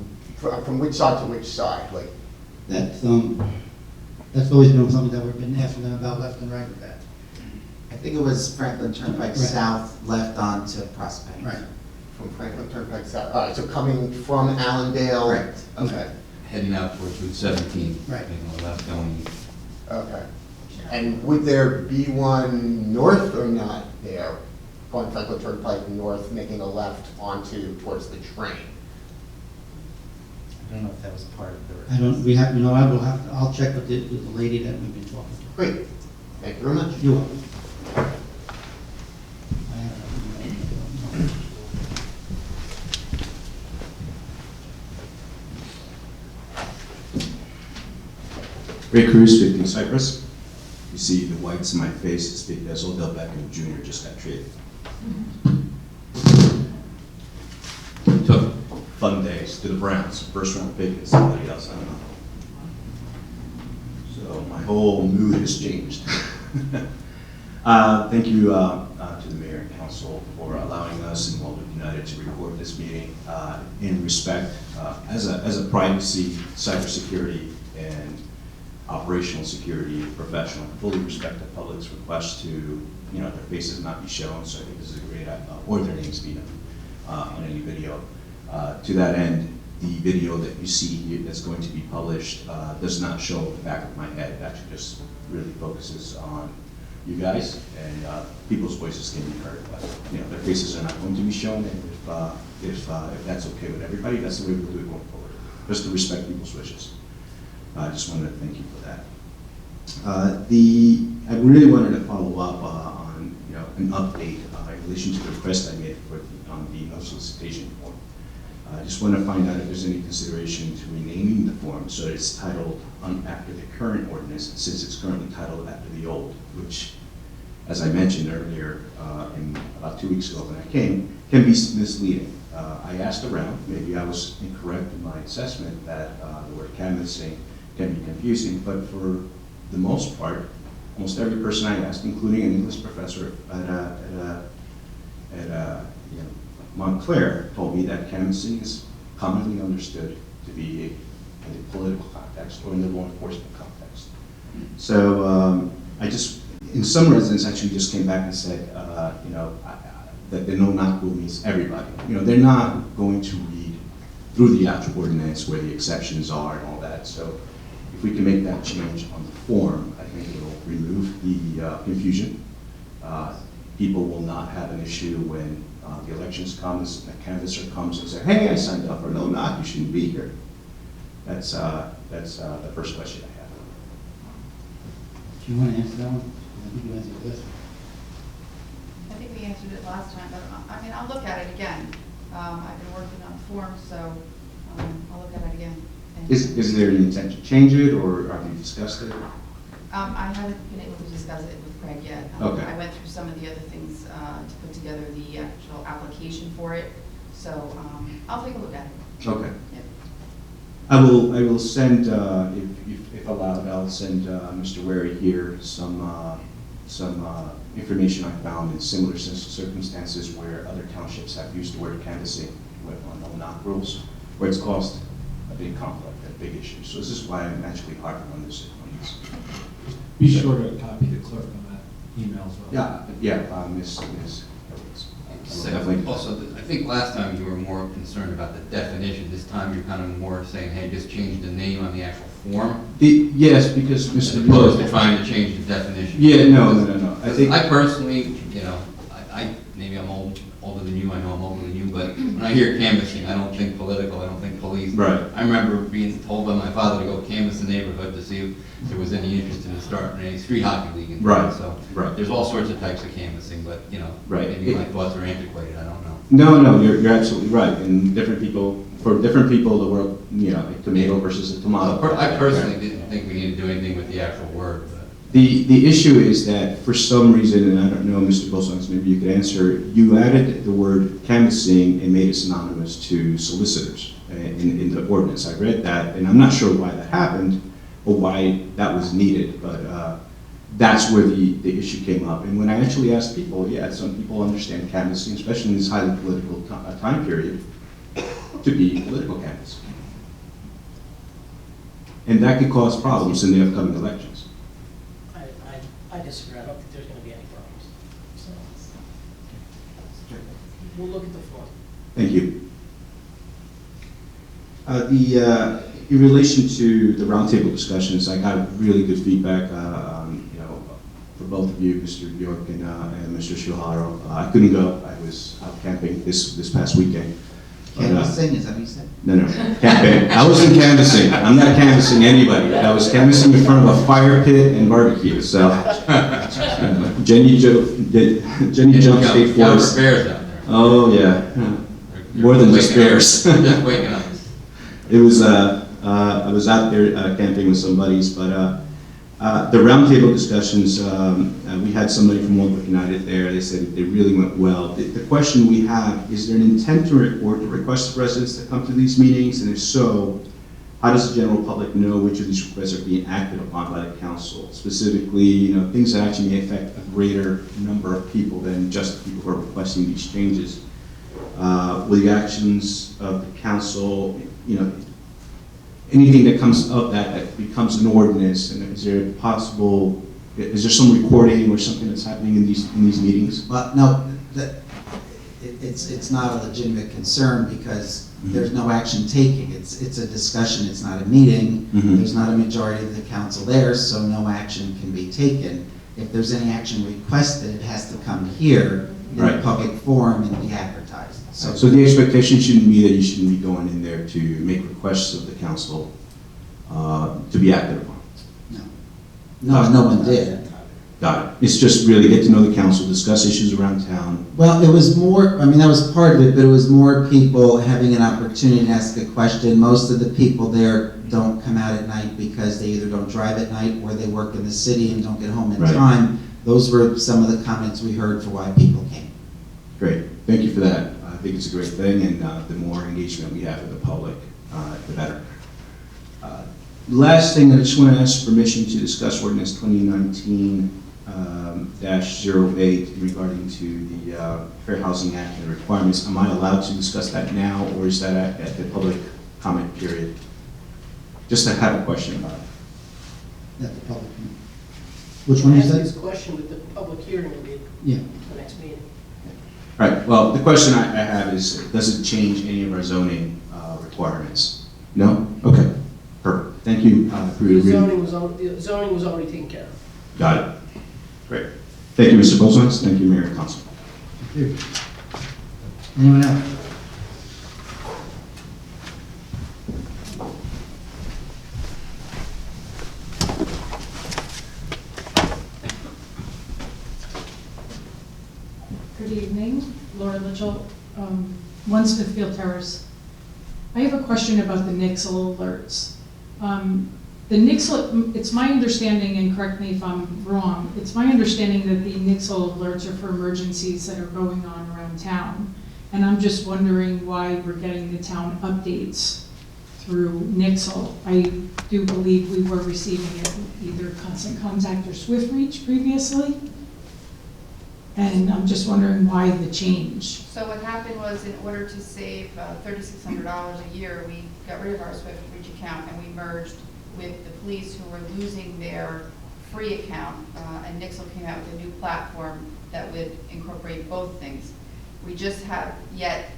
which side to which side? Like, That's always been something that we've been asking them about left and right with that. I think it was Franklin Turnpike Right. South, left onto Prospect. Right. from Franklin Turnpike South? All right, so coming from Allendale? Correct. Okay, Heading out towards Route 17. Right. Making a left going east. okay. And would there be one north or not there, going Franklin Turnpike north, making a left towards the train? I don't know if that was part of the. I don't, I'll check with the lady that we've been talking to. Great, thank you very much. You're welcome. Ray Cruz, 15 Cypress. You see the whites in my face, it's because Odell Beckham Jr. just got traded. some days to the Browns. First round pick and somebody else, I don't know. So my whole mood has changed. Thank you to the mayor and council for allowing us in Waldwick United to record this meeting in respect as a privacy, cybersecurity, and operational security professional. Fully respect the public's request to, their faces not be shown. So I think this is a great, or their names be known on any video. To that end, the video that you see here that's going to be published does not show the back of my head. It actually just really focuses on you guys, and people's voices can be heard, but their faces are not going to be shown. And if that's okay with everybody, that's the way we'll do it going forward. Just to respect people's wishes. I just wanted to thank you for that. I really wanted to follow up on an update in relation to the request I made on the no solicitation form. I just want to find out if there's any consideration to renaming the form so that it's titled after the current ordinance, since it's currently titled after the old, which, as I mentioned earlier, about 2 weeks ago when I came, can be misleading. I asked around, maybe I was incorrect in my assessment that the word canvassing can be confusing, but for the most part, almost every person I asked, including an English professor at Montclair, told me that canvassing is commonly understood to be in a political context or in the law enforcement context. So I just, in some residents actually just came back and said, that the no-knock rule means everybody. They're not going to read through the actual ordinance where the exceptions are and all that. So if we can make that change on the form, I think it'll remove the confusion. People will not have an issue when the elections comes and the canvasser comes and says, "Hey, I signed up for no knock. You shouldn't be here." That's the first question I have. Do you want to answer that one? I think you answered this. I think we answered it last time, but I'll look at it again. I've been working on the form, so I'll look at it again. Is there an intent to change it, or have you discussed it? I haven't been able to discuss it with Craig yet. Okay. I went through some of the other things to put together the actual application for it, so I'll take a look at it. Okay. Yep. I will send, if allowed, I'll send Mr. Wary here some information I found in similar circumstances where other townships have used the word canvassing on no-knock rules, where it's caused a big conflict, a big issue. So this is why I'm actually harping on this. Be sure to copy the clerk on that email as well. Miss. Also, I think last time you were more concerned about the definition. This time you're kind of more saying, hey, just change the name on the actual form. Yes, because As Mr. opposed to trying to change the definition. Yeah, no. I personally, maybe I'm older than you, I know I'm older than you, but when I hear canvassing, I don't think political, I don't think police. Right. I remember being told by my father to go canvass the neighborhood to see if there was any interest in starting a street hockey league. And Right. So Right. There's all sorts of types of canvassing, but Right. maybe my thoughts are antiquated, I don't know. No, you're absolutely right. And for different people, the word, a tomato versus a tomato. I personally didn't think we needed to do anything with the actual word. But The issue is that for some reason, and I don't know, Mr. Bolsonaro, maybe you could answer, you added the word canvassing and made it synonymous to solicitors in the ordinance. I read that, and I'm not sure why that happened or why that was needed, but that's where the issue came up. And when I actually asked people, some people understand canvassing, especially in this highly political time period, to be political canvassing. And that could cause problems in the upcoming elections. I disagree. I don't think there's going to be any problems. So we'll look at the form. Thank you. In relation to the roundtable discussions, I got really good feedback, for both of you, Mr. Bjork and Mr. Shiharo. I couldn't go. I was out camping this past weekend. Canvassing, is that what you said? No, camping. I wasn't canvassing. I'm not canvassing anybody. I was canvassing in front of a fire pit and barbecue. So, Jenny jumped State Forest. Bears out there. Oh yeah, more than just bears. Just waking up. It was. I was out there camping with some buddies, but The roundtable discussions, we had somebody from Waldwick United there. They said they really went well. The question we have, is there an intent to report to request residents to come to these meetings? And if so, how does the general public know which of these requests are being acted upon by the council? Specifically, things that actually may affect a greater number of people than just the people who are requesting these changes. Will the actions of the council, anything that comes of that becomes an ordinance, and is there some recording or something that's happening in these meetings? Well, no, it's not a legitimate concern because there's no action taking. It's a discussion, it's not a meeting. There's not a majority of the council there, so no action can be taken. If there's any action requested, it has to come here in a public forum and be advertised. So the expectation shouldn't be that you shouldn't be going in there to make requests of the council to be acted upon? No one did. Got it. It's just really get to know the council, discuss issues around town. Well, it was more, that was part of it, but it was more people having an opportunity to ask a question. Most of the people there don't come out at night because they either don't drive at night or they work in the city and don't get home in time. Those were some of the comments we heard for why people came. Great. Thank you for that. I think it's a great thing, and the more engagement we have with the public, the better. Last thing, I just want to ask permission to discuss ordinance 2019-08 regarding to the Fair Housing Act and the requirements. Am I allowed to discuss that now, or is that at the public comment period? Just to have a question about it. At the public hearing. Which one is Ask that? this question with the public hearing will be Yeah. the next meeting. All right, well, the question I have is, does it change any of our zoning requirements? No? Okay, perfect. Thank you for your reading. The zoning was already taken care of. Got it. Great. Thank you, Mr. Bozans. Thank you, Mayor and Council. Thank you. Anyone else? Good evening, Laura Mitchell, 1 Smithfield Terrace. I have a question about the Nixle alerts. The Nixle, it's my understanding, and correct me if I'm wrong, it's my understanding that the Nixle alerts are for emergencies that are going on around town. And I'm just wondering why we're getting the town updates through Nixle. I do believe we were receiving it either Constant Contact or Swift Reach previously. And I'm just wondering why the change. So what happened was, in order to save $3,600 a year, we got rid of our Swift Reach account and we merged with the police, who were losing their free account, and Nixle came out with a new platform that would incorporate both things. We just have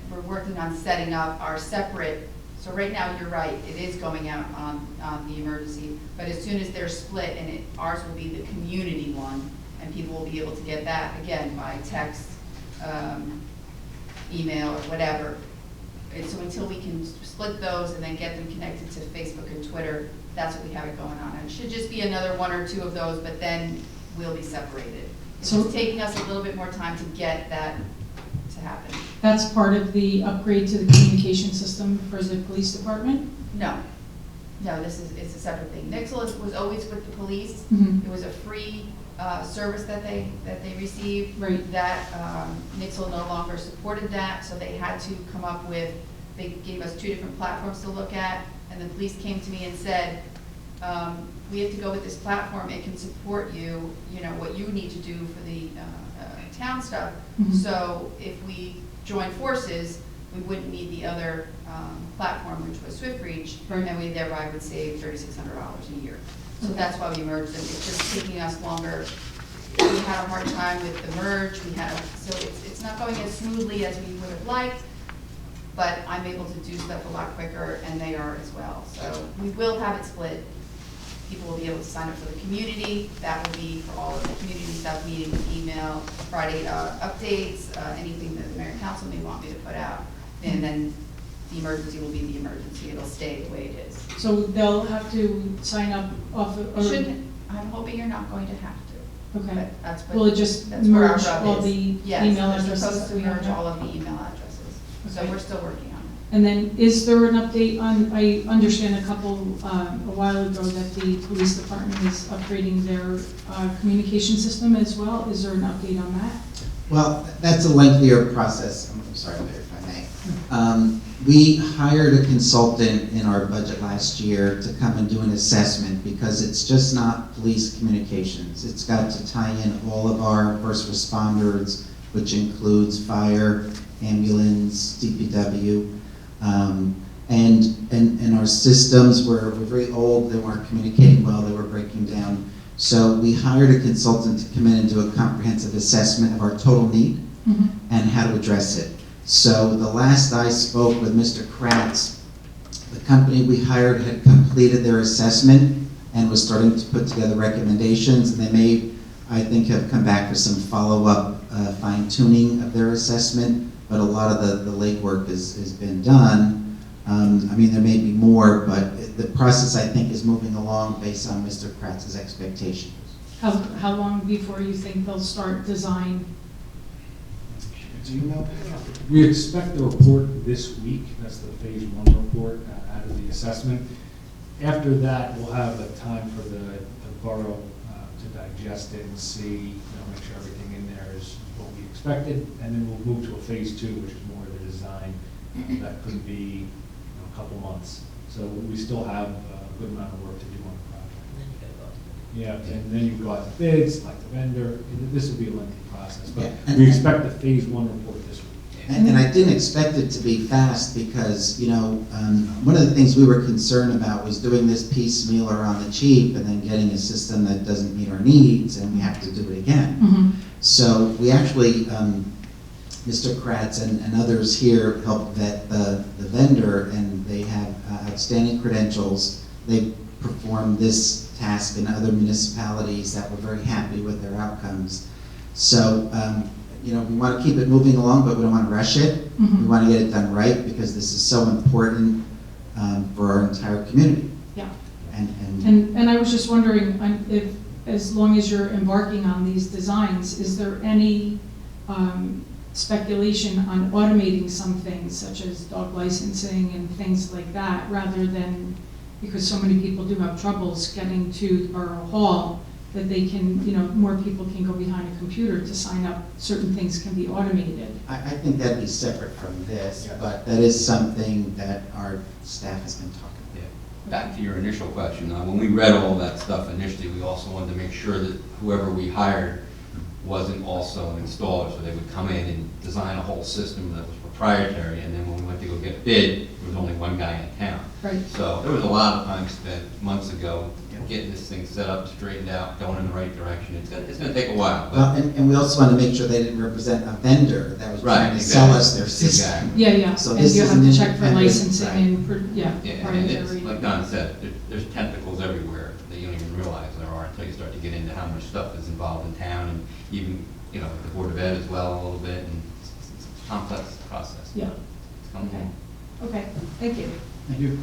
we're working on setting up our separate, so right now you're right, it is going out on the emergency, but as soon as they're split, and ours will be the community one, and people will be able to get that, again, by text, email, or whatever. And so until we can split those and then get them connected to Facebook and Twitter, that's what we have it going on. And it should just be another 1 or 2 of those, but then we'll be separated. It's just taking us a little bit more time to get that to happen. That's part of the upgrade to the communication system for the police department? No, it's a separate thing. Nixle was always with the police. Mm-hmm. It was a free service that they received. Right. That Nixle no longer supported that, so they had to come up with, they gave us 2 different platforms to look at, and the police came to me and said, we have to go with this platform, it can support you, what you need to do for the town stuff. Mm-hmm. So if we join forces, we wouldn't need the other platform, which was Swift Reach, right. And we thereby would save $3,600 a year. So that's why we merged them. It's just taking us longer. We had a hard time with the merge. So it's not going as smoothly as we would have liked, but I'm able to do stuff a lot quicker, and they are as well. So we will have it split. People will be able to sign up for the community. That will be for all of the community stuff, meetings, email, Friday updates, anything that the mayor and council may want me to put out. And then the emergency will be the emergency. It'll stay the way it is. So they'll have to sign up off of, I'm hoping you're not going to have to. Okay. But that's what, will it just that's where our merge rub all is. the Yes, email they're addresses? supposed to that we have merge now? all of the email addresses. So Okay. we're still working on And then, is there an update on, I understand a while ago that the police department is upgrading their communication system as well. Is there an update on that? Well, that's a lengthier process. I'm sorry, Mayor, if I may. We hired a consultant in our budget last year to come and do an assessment because it's just not police communications. It's got to tie in all of our first responders, which includes fire, ambulance, DPW. And our systems were very old, they weren't communicating well, they were breaking down. So we hired a consultant to come in and do a comprehensive assessment of our total need and how to address it. So the last I spoke with Mr. Kratz, the company we hired had completed their assessment and was starting to put together recommendations, and they may, I think, have come back for some follow-up fine-tuning of their assessment, but a lot of the legwork has been done. I mean, there may be more, but the process, I think, is moving along based on Mr. Kratz's expectations. How long before you think they'll start design? We expect the report this week. That's the phase 1 report out of the assessment. After that, we'll have a time for the borough to digest it and see, make sure everything in there is what we expected, and then we'll move to a phase 2, which is more the design. That could be a couple months. So we still have a good amount of work to do on the project. Yeah, and then you go out to bids, like the vendor. This will be a lengthy process, but we expect the phase 1 report this week. And I didn't expect it to be fast because, one of the things we were concerned about was doing this piecemeal or on the cheap and then getting a system that doesn't meet our needs and we have to do it again. So we actually, Mr. Kratz and others here helped vet the vendor, and they have outstanding credentials. They performed this task in other municipalities that were very happy with their outcomes. So, we want to keep it moving along, but we don't want to rush it. We want to get it done right because this is so important for our entire community. Yeah. And I was just wondering if, as long as you're embarking on these designs, is there any speculation on automating some things, such as dog licensing and things like that, rather than, because so many people do have troubles getting to the Borough Hall, that they can, more people can go behind a computer to sign up, certain things can be automated. I think that'd be separate from this, but that is something that our staff has been talking about. Back to your initial question, when we read all that stuff initially, we also wanted to make sure that whoever we hired wasn't also an installer, so they would come in and design a whole system that was proprietary, and then when we went to go get a bid, there was only one guy in town. Right. So there was a lot of time spent months ago getting this thing set up, straightened out, going in the right direction. It's going to take a while. But Well, and we also want to make sure they didn't represent a vendor that was trying to sell us their system. Exactly. Yeah, So and this you is have an to check for independent- licensing right. and, Yeah, and it's, proprietary. like Don said, there's tentacles everywhere that you don't even realize there are until you start to get into how much stuff is involved in town, and even, the Board of Ed as well a little bit, and it's a complex process. Yeah. It's coming Okay. along. Okay, thank you. Thank you.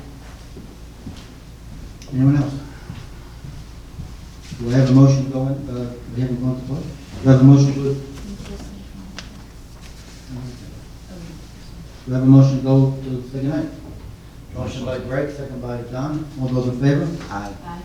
Anyone else? Do I have a motion to go in, we haven't gone to vote? Do I have a motion to? Do I have a motion to go to second night? Motion by Greg, second by Don. All those in favor? Aye. Aye.